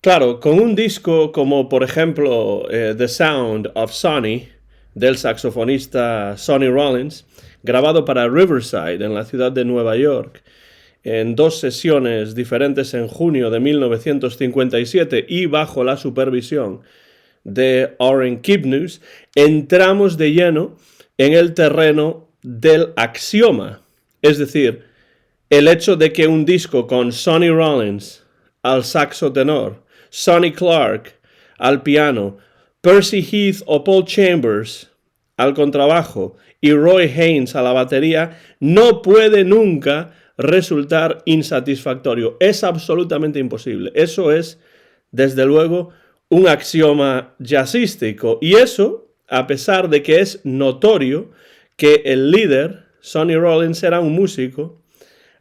Claro, con un disco como por ejemplo The Sound of Sonny del saxofonista Sonny Rollins, grabado para Riverside en la ciudad de Nueva York, en dos sesiones diferentes en junio de 1957 y bajo la supervisión de Orrin Kipnis, entramos de lleno en el terreno del axioma. Es decir, el hecho de que un disco con Sonny Rollins al saxo tenor, Sonny Clark al piano, Percy Heath o Paul Chambers al contrabajo y Roy Haynes a la batería, no puede nunca resultar insatisfactorio. Es absolutamente imposible. Eso es, desde luego, un axioma jazzístico. Y eso, a pesar de que es notorio que el líder, Sonny Rollins, era un músico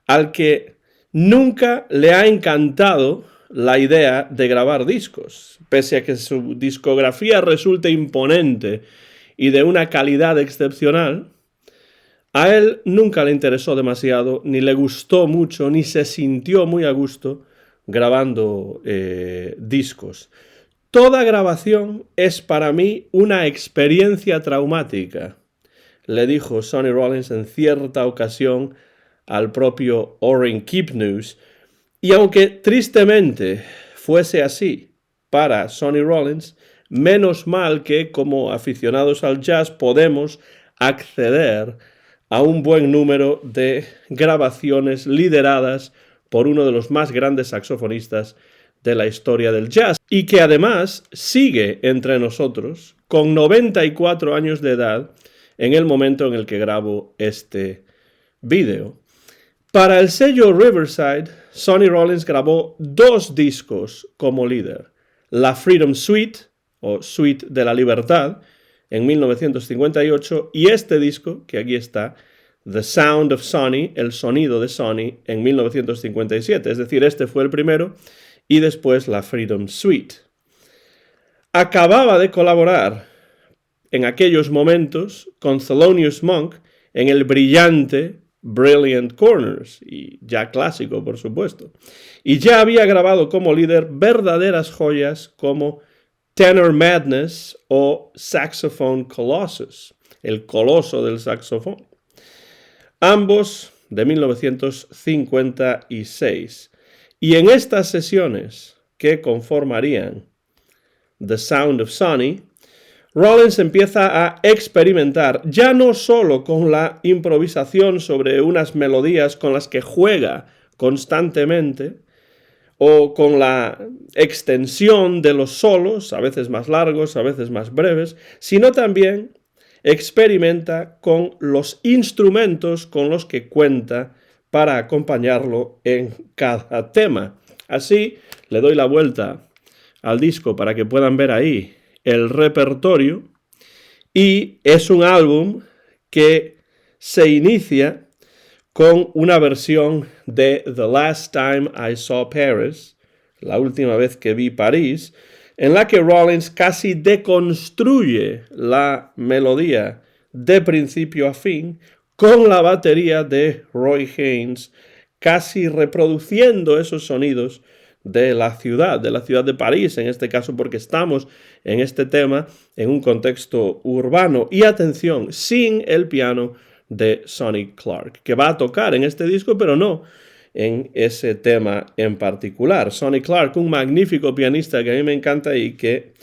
al que nunca le ha encantado la idea de grabar discos, pese a que su discografía resulte imponente y de una calidad excepcional. A él nunca le interesó demasiado, ni le gustó mucho, ni se sintió muy a gusto grabando discos. Toda grabación es para mí una experiencia traumática, le dijo Sonny Rollins en cierta ocasión al propio Orrin Kipnis. Y aunque tristemente fuese así para Sonny Rollins, menos mal que como aficionados al jazz podemos acceder a un buen número de grabaciones lideradas por uno de los más grandes saxofonistas de la historia del jazz y que además sigue entre nosotros con 94 años de edad en el momento en el que grabo este vídeo. Para el sello Riverside, Sonny Rollins grabó dos discos como líder: la Freedom Suite, o Suite de la Libertad, en 1958, y este disco, que aquí está, The Sound of Sonny, el sonido de Sonny, en 1957. Es decir, este fue el primero, y después la Freedom Suite. Acababa de colaborar en aquellos momentos con Thelonious Monk en el brillante Brilliant Corners, y ya clásico, por supuesto. Y ya había grabado como líder verdaderas joyas como Tenor Madness o Saxophone Colossus, el coloso del saxofón. Ambos de 1956. Y en estas sesiones que conformarían The Sound of Sonny, Rollins empieza a experimentar ya no solo con la improvisación sobre unas melodías con las que juega constantemente, o con la extensión de los solos, a veces más largos, a veces más breves, sino también experimenta con los instrumentos con los que cuenta para acompañarlo en cada tema. Así, le doy la vuelta al disco para que puedan ver ahí el repertorio, y es un álbum que se inicia con una versión de The Last Time I Saw Paris, la última vez que vi París, en la que Rollins casi deconstruye la melodía de principio a fin con la batería de Roy Haynes, casi reproduciendo esos sonidos de la ciudad de París, en este caso, porque estamos en este tema en un contexto urbano. Y atención, sin el piano de Sonny Clark, que va a tocar en este disco, pero no en ese tema en particular. Sonny Clark, un magnífico pianista que a mí me encanta y que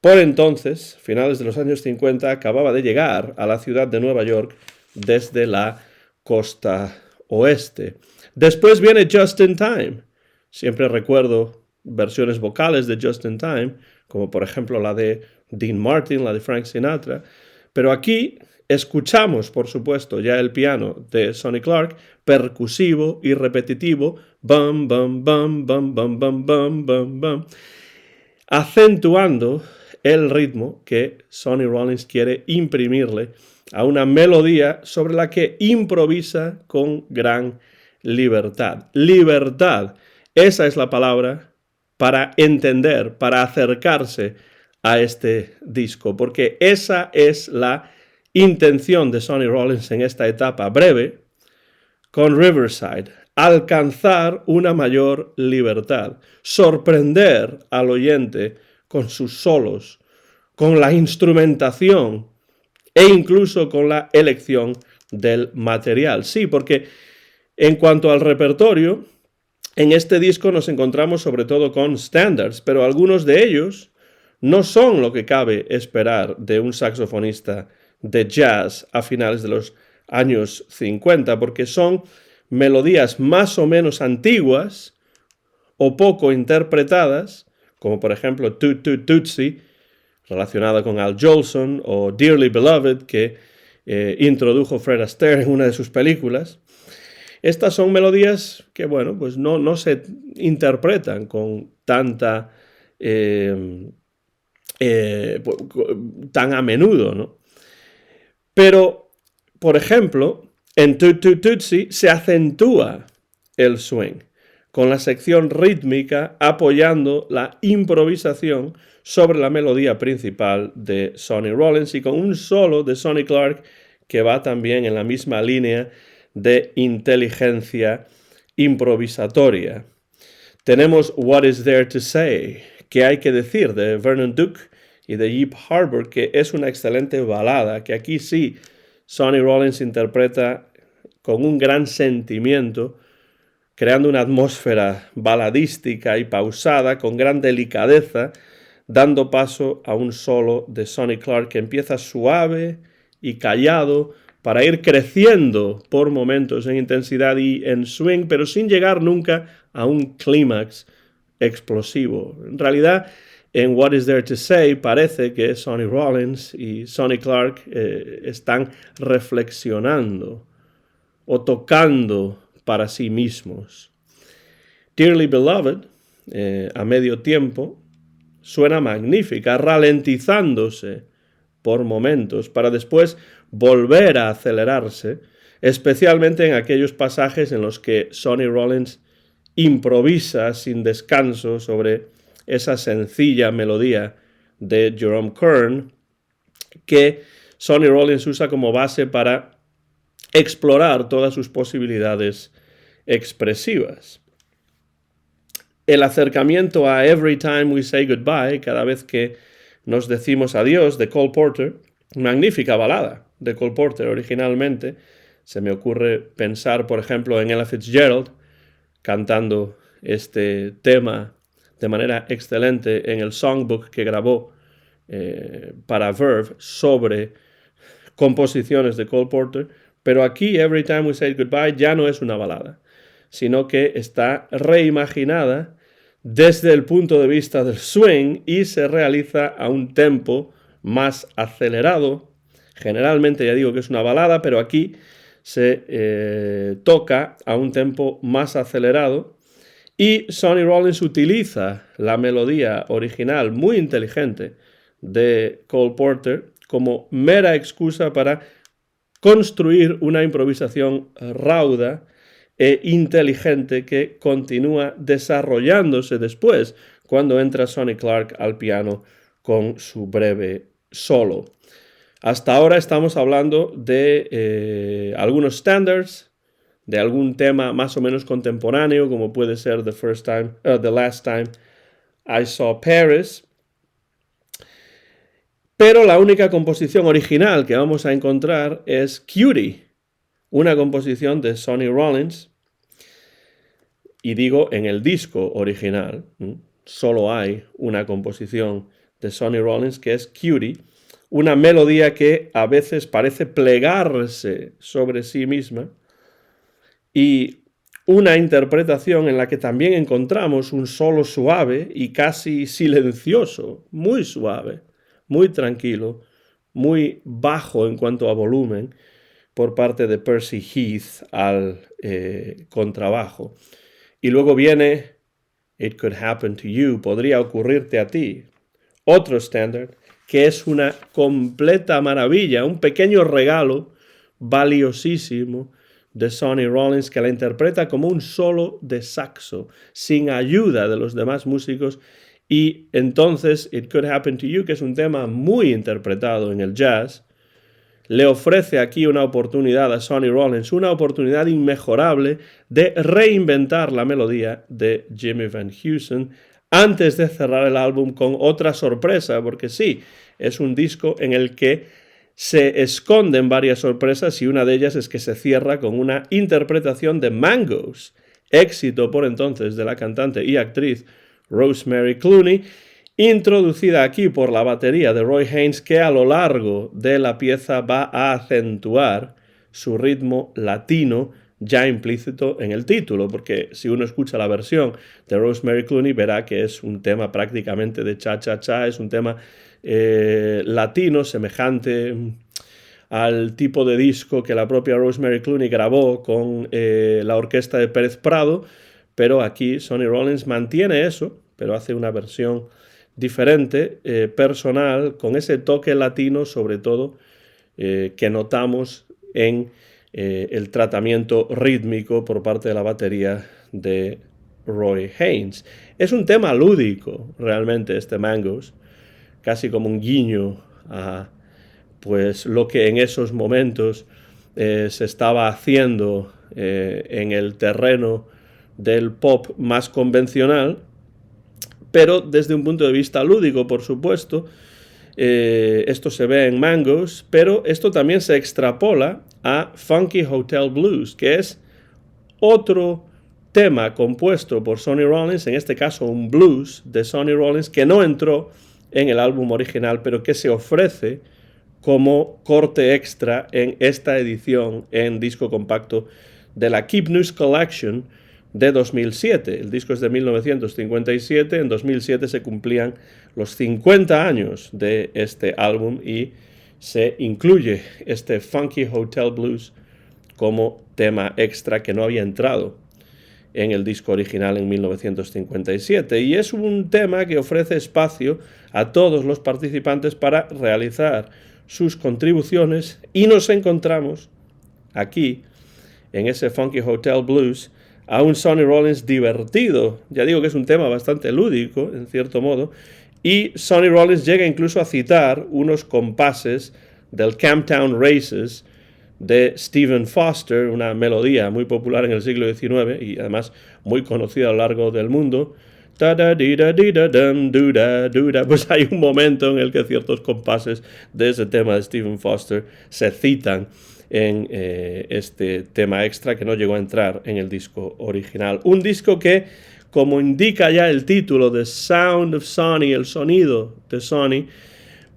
por entonces, finales de los años 50, acababa de llegar a la ciudad de Nueva York desde la costa oeste. Después viene Just in Time. Siempre recuerdo versiones vocales de Just in Time, como por ejemplo la de Dean Martin, la de Frank Sinatra. Pero aquí escuchamos, por supuesto, ya el piano de Sonny Clark, percusivo y repetitivo, bum, bum, bum, bum, bum, bum, bum, bum, bum, acentuando el ritmo que Sonny Rollins quiere imprimirle a una melodía sobre la que improvisa con gran libertad. Libertad, esa es la palabra para entender, para acercarse a este disco, porque esa es la intención de Sonny Rollins en esta etapa breve con Riverside: alcanzar una mayor libertad, sorprender al oyente con sus solos, con la instrumentación e incluso con la elección del material. Sí, porque en cuanto al repertorio, en este disco nos encontramos sobre todo con standards, pero algunos de ellos no son lo que cabe esperar de un saxofonista de jazz a finales de los años 50, porque son melodías más o menos antiguas o poco interpretadas, como por ejemplo Toot Toot Tootsie, relacionada con Al Jolson, o Dearly Beloved, que introdujo Fred Astaire en una de sus películas. Estas son melodías que, bueno, pues no se interpretan con tanta tan a menudo, ¿no? Pero, por ejemplo, en Toot Toot Tootsie se acentúa el swing, con la sección rítmica apoyando la improvisación sobre la melodía principal de Sonny Rollins y con un solo de Sonny Clark que va también en la misma línea de inteligencia improvisatoria. Tenemos What Is There to Say, ¿qué hay que decir?, de Vernon Duke y de Yip Harburg, que es una excelente balada, que aquí sí Sonny Rollins interpreta con un gran sentimiento, creando una atmósfera baladística y pausada, con gran delicadeza, dando paso a un solo de Sonny Clark que empieza suave y callado para ir creciendo por momentos en intensidad y en swing, pero sin llegar nunca a un clímax explosivo. En realidad, en What Is There to Say parece que Sonny Rollins y Sonny Clark están reflexionando o tocando para sí mismos. Dearly Beloved, a medio tiempo, suena magnífica, ralentizándose por momentos, para después volver a acelerarse, especialmente en aquellos pasajes en los que Sonny Rollins improvisa sin descanso sobre esa sencilla melodía de Jerome Kern, que Sonny Rollins usa como base para explorar todas sus posibilidades expresivas. El acercamiento a Every Time We Say Goodbye, cada vez que nos decimos adiós, de Cole Porter, magnífica balada de Cole Porter originalmente. Se me ocurre pensar, por ejemplo, en Ella Fitzgerald cantando este tema de manera excelente en el songbook que grabó para Verve sobre composiciones de Cole Porter, pero aquí Every Time We Say Goodbye ya no es una balada, sino que está reimaginada desde el punto de vista del swing y se realiza a un tempo más acelerado. Generalmente ya digo que es una balada, pero aquí se toca a un tempo más acelerado y Sonny Rollins utiliza la melodía original muy inteligente de Cole Porter como mera excusa para construir una improvisación rauda e inteligente que continúa desarrollándose después cuando entra Sonny Clark al piano con su breve solo. Hasta ahora estamos hablando de algunos standards, de algún tema más o menos contemporáneo, como puede ser The Last Time I Saw Paris. Pero la única composición original que vamos a encontrar es Cutie, una composición de Sonny Rollins. Y digo en el disco original, solo hay una composición de Sonny Rollins que es Cutie, una melodía que a veces parece plegarse sobre sí misma y una interpretación en la que también encontramos un solo suave y casi silencioso, muy suave, muy tranquilo, muy bajo en cuanto a volumen por parte de Percy Heath al contrabajo. Y luego viene It Could Happen to You, podría ocurrirte a ti, otro estándar que es una completa maravilla, un pequeño regalo valiosísimo de Sonny Rollins, que la interpreta como un solo de saxo, sin ayuda de los demás músicos. Y entonces It Could Happen to You, que es un tema muy interpretado en el jazz, le ofrece aquí una oportunidad a Sonny Rollins, una oportunidad inmejorable de reinventar la melodía de Jimmy Van Heusen antes de cerrar el álbum con otra sorpresa, porque sí, es un disco en el que se esconden varias sorpresas y una de ellas es que se cierra con una interpretación de Mangoes, éxito por entonces de la cantante y actriz Rosemary Clooney, introducida aquí por la batería de Roy Haynes, que a lo largo de la pieza va a acentuar su ritmo latino ya implícito en el título, porque si uno escucha la versión de Rosemary Clooney verá que es un tema prácticamente de cha-cha-cha, es un tema latino semejante al tipo de disco que la propia Rosemary Clooney grabó con la orquesta de Pérez Prado, pero aquí Sonny Rollins mantiene eso, pero hace una versión diferente, personal, con ese toque latino sobre todo que notamos en el tratamiento rítmico por parte de la batería de Roy Haynes. Es un tema lúdico realmente este Mangoes, casi como un guiño a pues lo que en esos momentos se estaba haciendo en el terreno del pop más convencional, pero desde un punto de vista lúdico, por supuesto. Esto se ve en Mangoes, pero esto también se extrapola a Funky Hotel Blues, que es otro tema compuesto por Sonny Rollins, en este caso un blues de Sonny Rollins, que no entró en el álbum original, pero que se ofrece como corte extra en esta edición en disco compacto de la Keep News Collection de 2007. El disco es de 1957, en 2007 se cumplían los 50 años de este álbum y se incluye este Funky Hotel Blues como tema extra que no había entrado en el disco original en 1957. Y es un tema que ofrece espacio a todos los participantes para realizar sus contribuciones y nos encontramos aquí en ese Funky Hotel Blues a un Sonny Rollins divertido. Ya digo que es un tema bastante lúdico, en cierto modo, y Sonny Rollins llega incluso a citar unos compases del Camptown Races de Stephen Foster, una melodía muy popular en el siglo XIX y además muy conocida a lo largo del mundo. Pues hay un momento en el que ciertos compases de ese tema de Stephen Foster se citan en este tema extra que no llegó a entrar en el disco original. Un disco que, como indica ya el título, The Sound of Sonny, el sonido de Sonny,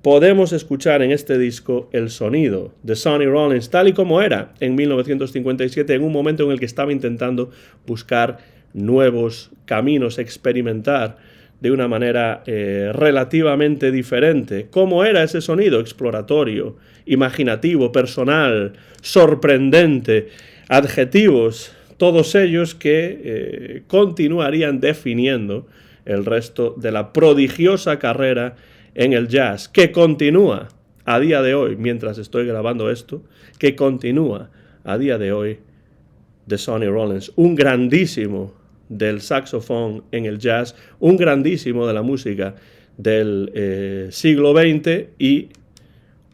podemos escuchar en este disco el sonido de Sonny Rollins tal y como era en 1957, en un momento en el que estaba intentando buscar nuevos caminos, experimentar de una manera relativamente diferente. ¿Cómo era ese sonido? Exploratorio, imaginativo, personal, sorprendente, adjetivos, todos ellos que continuarían definiendo el resto de la prodigiosa carrera en el jazz, que continúa a día de hoy, mientras estoy grabando esto, que continúa a día de hoy de Sonny Rollins, un grandísimo del saxofón en el jazz, un grandísimo de la música del siglo XX y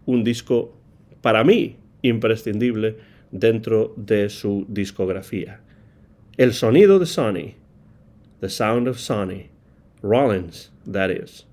un disco, para mí, imprescindible dentro de su discografía. El sonido de Sonny, The Sound of Sonny, Rollins, that is.